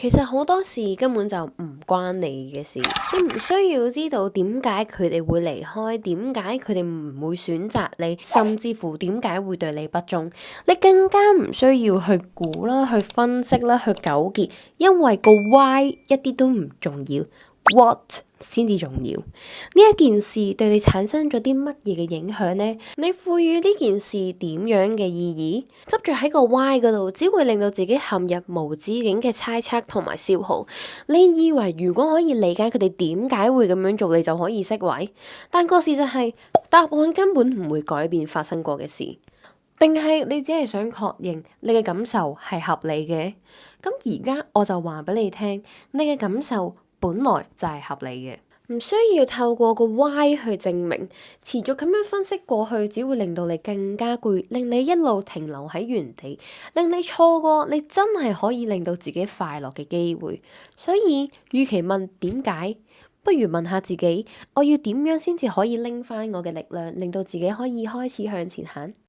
其實好多事根本就唔關你嘅事，你唔需要知道點解佢哋會離開，點解佢哋唔會選擇你，甚至乎點解會對你不忠，你更加唔需要去估啦、去分析啦、去糾結，因為個 why 一啲都唔重要。What 先至重要？呢一件事對你產生咗啲乜嘢嘅影響呢？你賦予呢件事點樣嘅意義？執着喺個 why 嗰度，只會令到自己陷入無止境嘅猜測同埋消耗。你以為如果可以理解佢哋點解會咁樣做，你就可以釋懷？但個事實係，答案根本唔會改變發生過嘅事。定係你只係想確認你嘅感受係合理嘅？咁而家我就話俾你聽，你嘅感受本來就係合理嘅，唔需要透過個 why 去證明。持續咁樣分析過去，只會令到你更加攰，令你一路停留喺原地，令你錯過你真係可以令到自己快樂嘅機會。所以，與其問點解，不如問下自己，我要點樣先至可以拎翻我嘅力量，令到自己可以開始向前行。